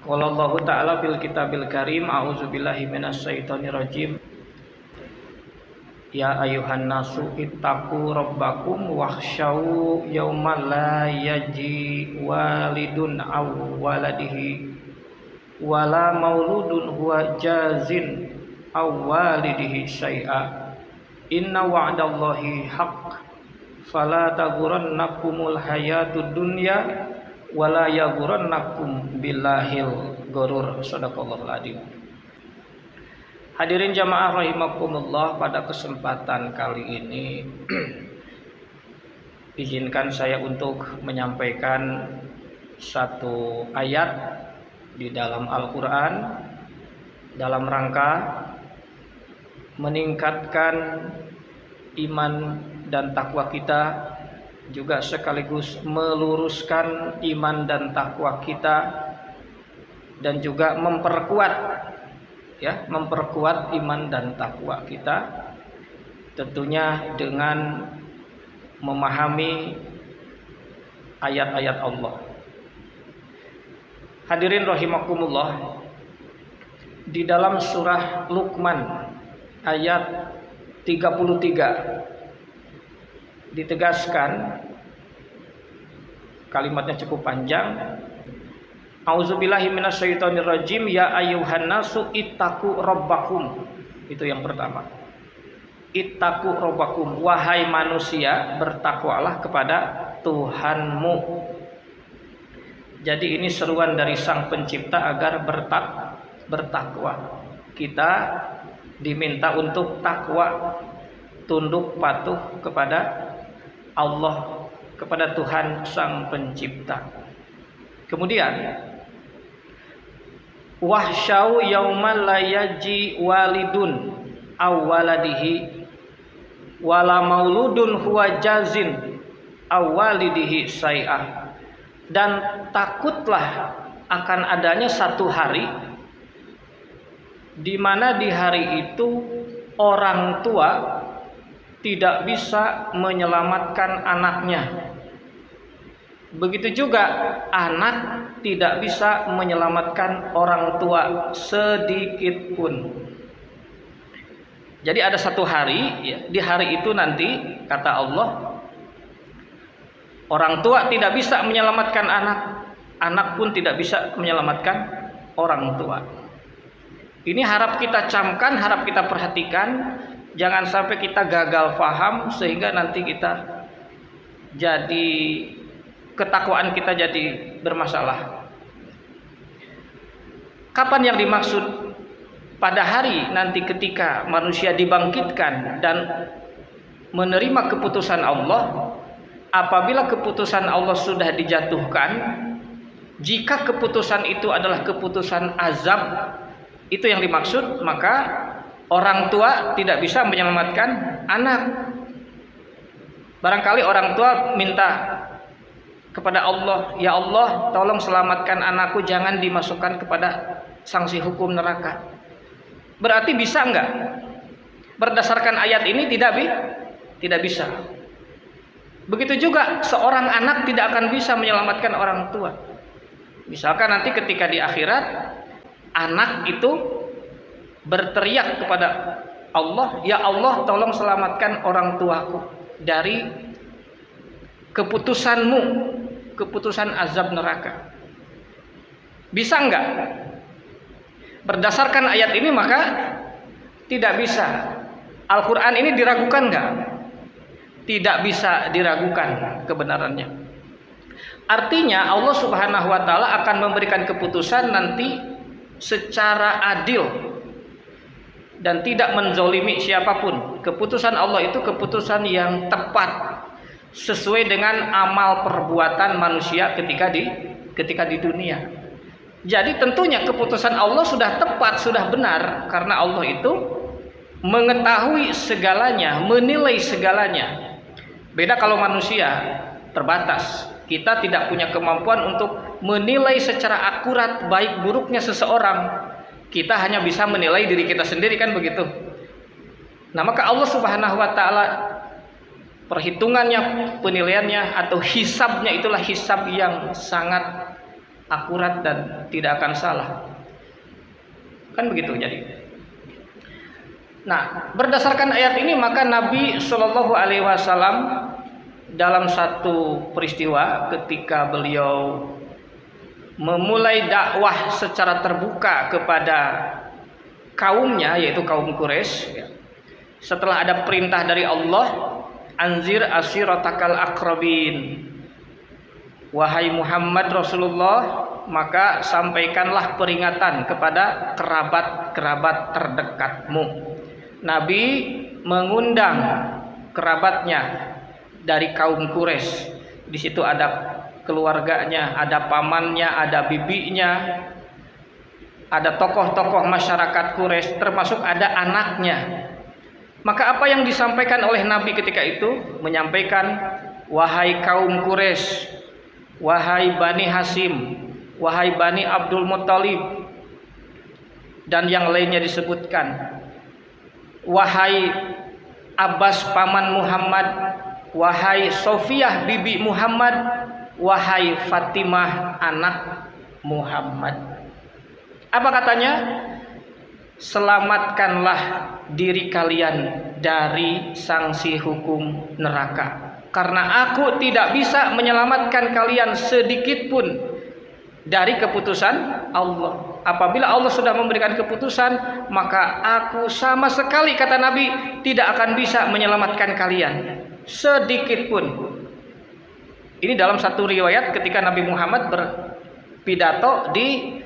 Qala Allahu ta'ala fil kitabil karim, a'udzubillahi minasyaitonir rajim. Ya ayuhan nasu ittaqu rabbakum wakhshaw yawman la yaji walidun aw waladihi wala mauludun huwa jazin aw walidihi syai'a. Inna wa'dallahi haqq fala taghurrannakumul hayatud dunya wala yaghurrannakum billahil ghurur. Shadaqallahul adzim. Hadirin jamaah rahimakumullah, pada kesempatan kali ini izinkan saya untuk menyampaikan satu ayat di dalam Al-Qur'an dalam rangka meningkatkan iman dan takwa kita, juga sekaligus meluruskan iman dan takwa kita, dan juga memperkuat iman dan takwa kita, tentunya dengan memahami ayat-ayat Allah. Hadirin rahimakumullah, di dalam surah Luqman ayat 33 ditegaskan, kalimatnya cukup panjang. A'udzubillahi minasyaitonir rajim. Ya ayyuhan nasu ittaqu rabbakum. Itu yang pertama. Ittaqu rabbakum, wahai manusia, bertakwalah kepada Tuhanmu. Jadi ini seruan dari Sang Pencipta agar bertakwa. Kita diminta untuk takwa, tunduk patuh kepada Allah, kepada Tuhan Sang Pencipta. Kemudian wahsyau yaumal la yaji walidun aw waladihi wala mauludun huwa jazin aw walidihi syai'ah. Dan takutlah akan adanya satu hari di mana di hari itu orang tua tidak bisa menyelamatkan anaknya. Begitu juga anak tidak bisa menyelamatkan orang tua sedikit pun. Jadi ada satu hari, di hari itu nanti kata Allah, orang tua tidak bisa menyelamatkan anak, anak pun tidak bisa menyelamatkan orang tua. Ini harap kita camkan, harap kita perhatikan, jangan sampai kita gagal paham sehingga nanti kita jadi ketakwaan kita jadi bermasalah. Kapan yang dimaksud? Pada hari nanti ketika manusia dibangkitkan dan menerima keputusan Allah. Apabila keputusan Allah sudah dijatuhkan, jika keputusan itu adalah keputusan azab, itu yang dimaksud, maka orang tua tidak bisa menyelamatkan anak. Barangkali orang tua minta kepada Allah, ya Allah, tolong selamatkan anakku, jangan dimasukkan kepada sanksi hukum neraka. Berarti bisa enggak? Berdasarkan ayat ini tidak bisa. Begitu juga seorang anak tidak akan bisa menyelamatkan orang tua. Misalkan nanti ketika di akhirat anak itu berteriak kepada Allah, ya Allah, tolong selamatkan orang tuaku dari keputusanmu, keputusan azab neraka. Bisa enggak? Berdasarkan ayat ini maka tidak bisa. Al-Quran ini diragukan enggak? Tidak bisa diragukan kebenarannya. Artinya Allah Subhanahu wa ta'ala akan memberikan keputusan nanti secara adil dan tidak menzolimi siapapun. Keputusan Allah itu keputusan yang tepat sesuai dengan amal perbuatan manusia ketika di dunia. Jadi tentunya keputusan Allah sudah tepat, sudah benar, karena Allah itu mengetahui segalanya, menilai segalanya. Beda kalau manusia, terbatas. Kita tidak punya kemampuan untuk menilai secara akurat baik buruknya seseorang. Kita hanya bisa menilai diri kita sendiri, kan begitu. Nah, maka Allah Subhanahu wa ta'ala perhitungannya, penilaiannya atau hisabnya itulah hisab yang sangat akurat dan tidak akan salah. Kan begitu jadi. Nah, berdasarkan ayat ini maka Nabi Shallallahu Alaihi Wasallam dalam satu peristiwa ketika beliau memulai dakwah secara terbuka kepada kaumnya, yaitu kaum Quraisy, setelah ada perintah dari Allah, anzir ashiratakal aqrabin, wahai Muhammad Rasulullah, maka sampaikanlah peringatan kepada kerabat-kerabat terdekatmu. Nabi mengundang kerabatnya dari kaum Quraisy. Di situ ada keluarganya, ada pamannya, ada bibinya, ada tokoh-tokoh masyarakat Quraisy, termasuk ada anaknya. Maka apa yang disampaikan oleh Nabi ketika itu? Menyampaikan, wahai kaum Quraisy, wahai Bani Hasim, wahai Bani Abdul Muttalib, dan yang lainnya disebutkan, wahai Abbas paman Muhammad, wahai Sofiyah bibi Muhammad, wahai Fatimah anak Muhammad. Apa katanya? Selamatkanlah diri kalian dari sanksi hukum neraka, karena aku tidak bisa menyelamatkan kalian sedikit pun dari keputusan Allah. Apabila Allah sudah memberikan keputusan, maka aku sama sekali, kata Nabi, tidak akan bisa menyelamatkan kalian sedikit pun. Ini dalam satu riwayat ketika Nabi Muhammad berpidato di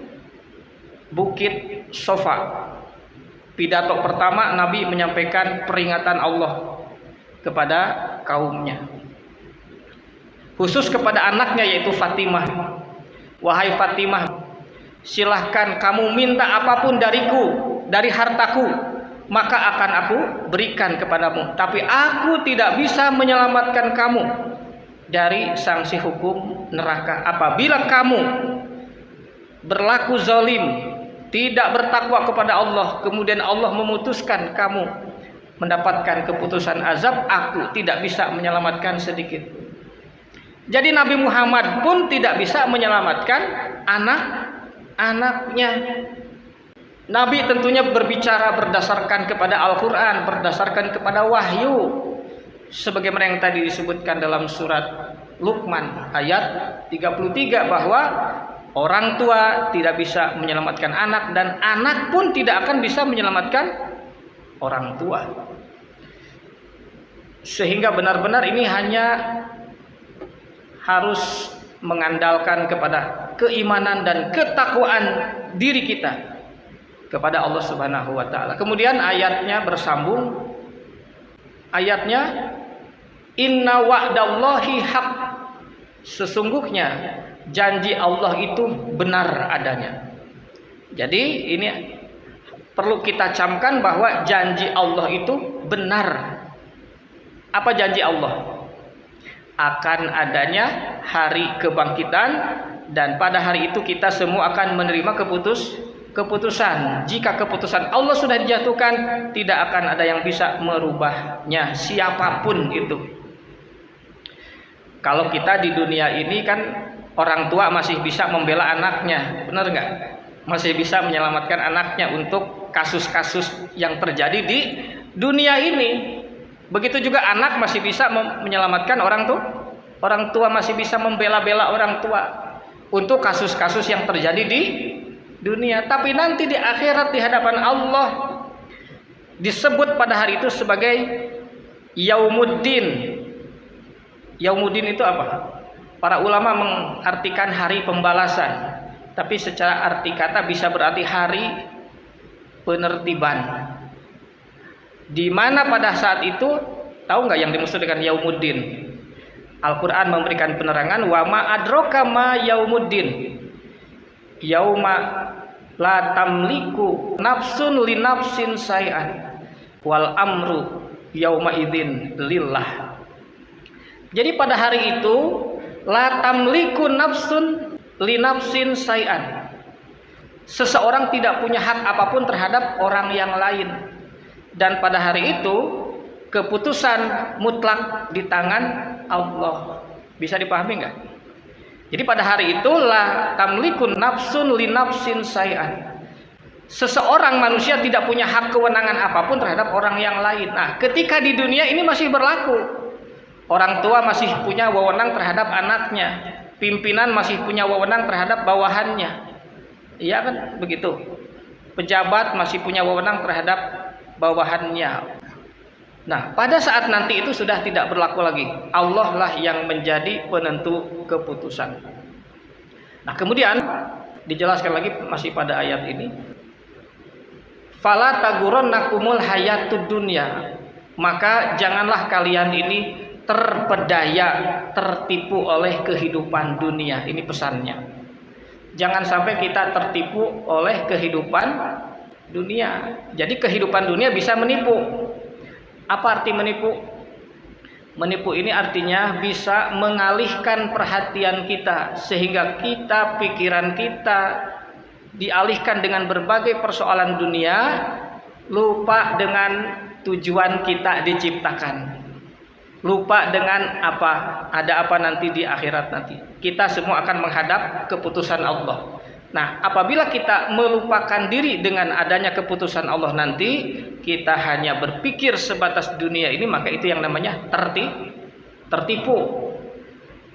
Bukit Sofa. Pidato pertama Nabi menyampaikan peringatan Allah kepada kaumnya, khusus kepada anaknya yaitu Fatimah. Wahai Fatimah, silahkan kamu minta apapun dariku, dari hartaku, maka akan aku berikan kepadamu. Tapi aku tidak bisa menyelamatkan kamu dari sanksi hukum neraka. Apabila kamu berlaku zalim, tidak bertakwa kepada Allah, kemudian Allah memutuskan kamu mendapatkan keputusan azab, aku tidak bisa menyelamatkan sedikit. Jadi Nabi Muhammad pun tidak bisa menyelamatkan anak-anaknya. Nabi tentunya berbicara berdasarkan kepada Al-Quran, berdasarkan kepada wahyu, sebagaimana yang tadi disebutkan dalam surat Luqman ayat 33, bahwa orang tua tidak bisa menyelamatkan anak, dan anak pun tidak akan bisa menyelamatkan orang tua. Sehingga benar-benar ini hanya harus mengandalkan kepada keimanan dan ketakwaan diri kita kepada Allah Subhanahu wa taala. Kemudian ayatnya bersambung. Ayatnya, inna wa'dallahi haq. Sesungguhnya janji Allah itu benar adanya. Jadi ini perlu kita camkan bahwa janji Allah itu benar. Apa janji Allah? Akan adanya hari kebangkitan, dan pada hari itu kita semua akan menerima keputusan. Jika keputusan Allah sudah dijatuhkan, tidak akan ada yang bisa merubahnya, siapapun itu. Kalau kita di dunia ini kan orang tua masih bisa membela anaknya, benar nggak? Masih bisa menyelamatkan anaknya untuk kasus-kasus yang terjadi di dunia ini. Begitu juga anak masih bisa menyelamatkan orang tua masih bisa membela-bela orang tua untuk kasus-kasus yang terjadi di dunia. Tapi nanti di akhirat, di hadapan Allah, disebut pada hari itu sebagai Yaumuddin. Yaumuddin itu apa? Para ulama mengartikan hari pembalasan, tapi secara arti kata bisa berarti hari penertiban. Di mana pada saat itu, tahu nggak yang dimaksud dengan Yaumuddin? Al-Quran memberikan penerangan, wa ma adroka ma yaumuddin, yauma la tamliku nafsun li nafsin say'an wal amru yauma idzin lillah. Jadi pada hari itu, la tamliku nafsun li nafsin say'an, seseorang tidak punya hak apapun terhadap orang yang lain. Dan pada hari itu keputusan mutlak di tangan Allah. Bisa dipahami nggak? Jadi pada hari itulah tamlikun nafsun li nafsin syai'an. Seseorang manusia tidak punya hak kewenangan apapun terhadap orang yang lain. Nah, ketika di dunia ini masih berlaku. Orang tua masih punya wewenang terhadap anaknya. Pimpinan masih punya wewenang terhadap bawahannya. Iya kan? Begitu. Pejabat masih punya wewenang terhadap bawahannya. Nah, pada saat nanti itu sudah tidak berlaku lagi. Allah lah yang menjadi penentu keputusan. Nah, kemudian dijelaskan lagi masih pada ayat ini. Fala tagurannakumul hayatud dunya. Maka janganlah kalian ini terpedaya, tertipu oleh kehidupan dunia. Ini pesannya. Jangan sampai kita tertipu oleh kehidupan dunia. Jadi kehidupan dunia bisa menipu. Apa arti menipu? Menipu ini artinya bisa mengalihkan perhatian kita sehingga pikiran kita dialihkan dengan berbagai persoalan dunia, lupa dengan tujuan kita diciptakan. Lupa dengan ada apa nanti di akhirat nanti. Kita semua akan menghadap keputusan Allah. Nah, apabila kita melupakan diri dengan adanya keputusan Allah nanti, kita hanya berpikir sebatas dunia ini, maka itu yang namanya tertipu.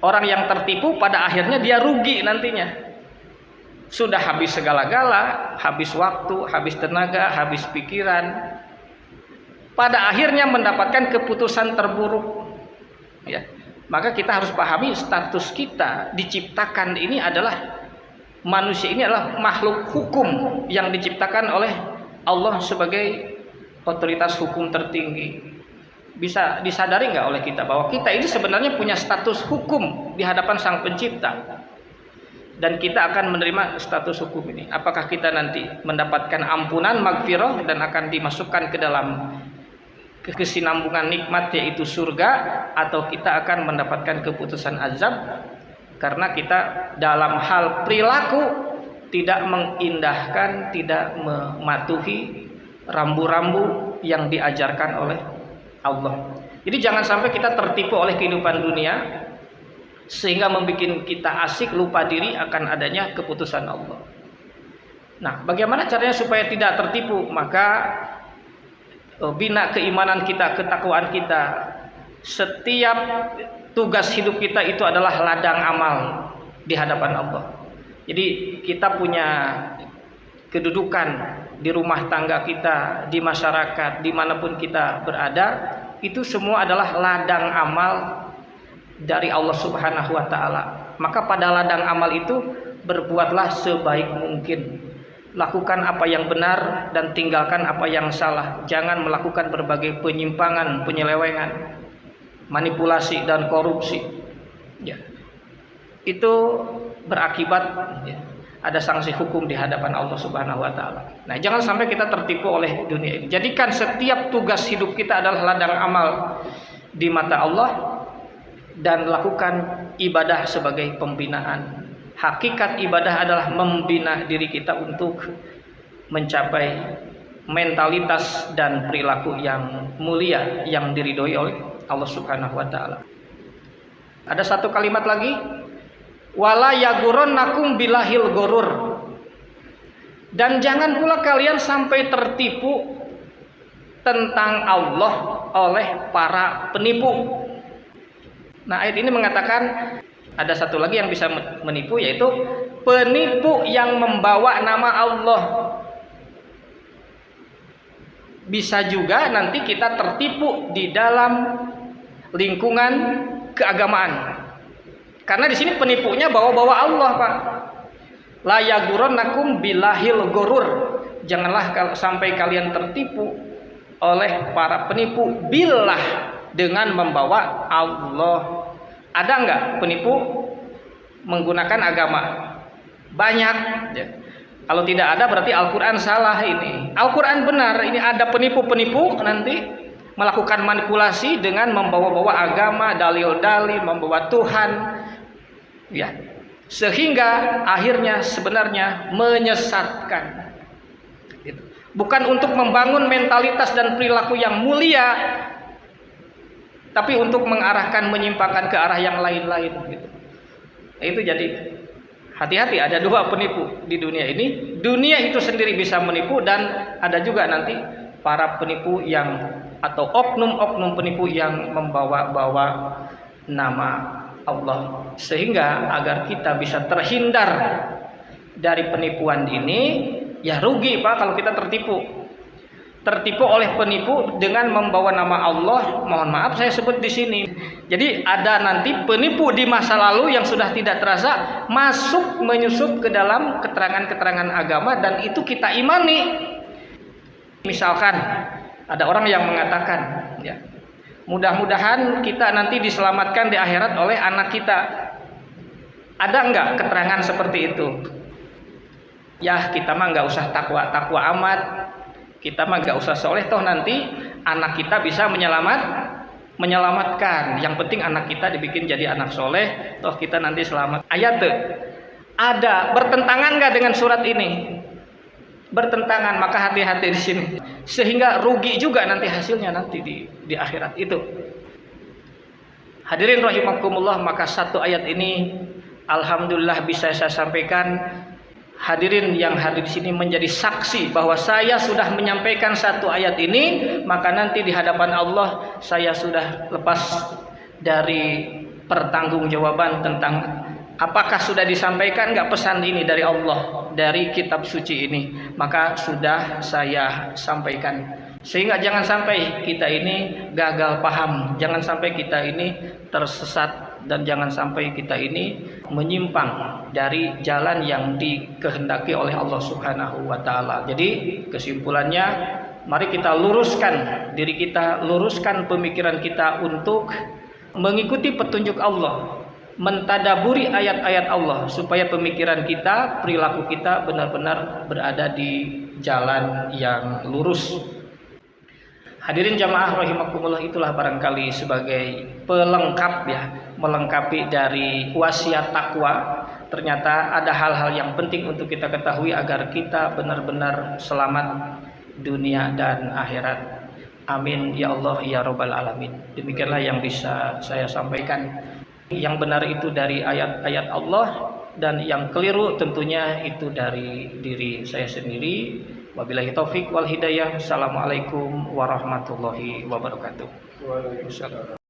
Orang yang tertipu pada akhirnya dia rugi nantinya. Sudah habis segala-gala, habis waktu, habis tenaga, habis pikiran. Pada akhirnya mendapatkan keputusan terburuk. Ya. Maka kita harus pahami status kita diciptakan ini adalah manusia ini adalah makhluk hukum yang diciptakan oleh Allah sebagai otoritas hukum tertinggi. Bisa disadari nggak oleh kita bahwa kita ini sebenarnya punya status hukum di hadapan Sang Pencipta. Dan kita akan menerima status hukum ini. Apakah kita nanti mendapatkan ampunan, magfirah, dan akan dimasukkan ke dalam kesinambungan nikmat yaitu surga, atau kita akan mendapatkan keputusan azab karena kita dalam hal perilaku tidak mengindahkan, tidak mematuhi rambu-rambu yang diajarkan oleh Allah. Jadi jangan sampai kita tertipu oleh kehidupan dunia sehingga membuat kita asik, lupa diri akan adanya keputusan Allah. Nah, bagaimana caranya supaya tidak tertipu? Maka bina keimanan kita, ketakwaan kita. Setiap tugas hidup kita itu adalah ladang amal di hadapan Allah. Jadi kita punya kedudukan di rumah tangga kita, di masyarakat, dimanapun kita berada, itu semua adalah ladang amal dari Allah Subhanahu wa Ta'ala. Maka pada ladang amal itu berbuatlah sebaik mungkin. Lakukan apa yang benar dan tinggalkan apa yang salah. Jangan melakukan berbagai penyimpangan, penyelewengan, manipulasi dan korupsi. Ya. Itu berakibat ada sanksi hukum di hadapan Allah Subhanahu wa Ta'ala. Nah, jangan sampai kita tertipu oleh dunia ini. Jadikan setiap tugas hidup kita adalah ladang amal di mata Allah, dan lakukan ibadah sebagai pembinaan. Hakikat ibadah adalah membina diri kita untuk mencapai mentalitas dan perilaku yang mulia yang diridhoi oleh Allah Subhanahu wa Ta'ala. Ada satu kalimat lagi, wala yaghurrannakum bilahil ghurur. Dan jangan pula kalian sampai tertipu tentang Allah oleh para penipu. Nah, ayat ini mengatakan ada satu lagi yang bisa menipu, yaitu penipu yang membawa nama Allah. Bisa juga nanti kita tertipu di dalam lingkungan keagamaan. Karena di sini penipunya bawa-bawa Allah, Pak. La yaghurrannakum bilahil ghurur. Janganlah sampai kalian tertipu oleh para penipu billah, dengan membawa Allah. Ada enggak penipu menggunakan agama? Banyak. Ya. Kalau tidak ada berarti Al-Quran salah ini. Al-Quran benar. Ini ada penipu-penipu nanti melakukan manipulasi dengan membawa-bawa agama, dalil-dalil, membawa Tuhan. Ya. Sehingga akhirnya sebenarnya menyesatkan. Gitu. Bukan untuk membangun mentalitas dan perilaku yang mulia, tapi untuk mengarahkan, menyimpangkan ke arah yang lain-lain gitu. Itu jadi hati-hati, ada dua penipu di dunia ini. Dunia itu sendiri bisa menipu, dan ada juga nanti para penipu yang atau oknum-oknum penipu yang membawa-bawa nama Allah. Sehingga agar kita bisa terhindar dari penipuan ini, ya rugi Pak kalau kita tertipu oleh penipu dengan membawa nama Allah. Mohon maaf saya sebut di sini. Jadi ada nanti penipu di masa lalu yang sudah tidak terasa menyusup ke dalam keterangan-keterangan agama, dan itu kita imani. Misalkan ada orang yang mengatakan, ya, mudah-mudahan kita nanti diselamatkan di akhirat oleh anak kita. Ada enggak keterangan seperti itu? Ya kita mah nggak usah takwa amat. Kita mah gak usah soleh, toh nanti anak kita bisa menyelamatkan. Yang penting anak kita dibikin jadi anak soleh, toh kita nanti selamat. Ayat ada bertentangan gak dengan surat ini? Bertentangan, maka hati-hati di sini. Sehingga rugi juga nanti hasilnya nanti di akhirat itu. Hadirin rahimakumullah, maka satu ayat ini alhamdulillah bisa saya sampaikan. Hadirin yang hadir di sini menjadi saksi bahwa saya sudah menyampaikan satu ayat ini, maka nanti di hadapan Allah saya sudah lepas dari pertanggungjawaban tentang apakah sudah disampaikan enggak pesan ini dari Allah, dari kitab suci ini, maka sudah saya sampaikan. Sehingga jangan sampai kita ini gagal paham, jangan sampai kita ini tersesat, dan jangan sampai kita ini menyimpang dari jalan yang dikehendaki oleh Allah Subhanahu wa taala. Jadi kesimpulannya, mari kita luruskan diri kita, luruskan pemikiran kita untuk mengikuti petunjuk Allah, mentadaburi ayat-ayat Allah, supaya pemikiran kita, perilaku kita benar-benar berada di jalan yang lurus. Hadirin jamaah rahimakumullah, itulah barangkali sebagai pelengkap, ya, melengkapi dari wasiat takwa. Ternyata ada hal-hal yang penting untuk kita ketahui agar kita benar-benar selamat dunia dan akhirat. Amin ya Allah ya Rabbal alamin. Demikianlah yang bisa saya sampaikan. Yang benar itu dari ayat-ayat Allah, dan yang keliru tentunya itu dari diri saya sendiri. Wabillahi taufik wal hidayah. Assalamualaikum warahmatullahi wabarakatuh. Waalaikumsalam.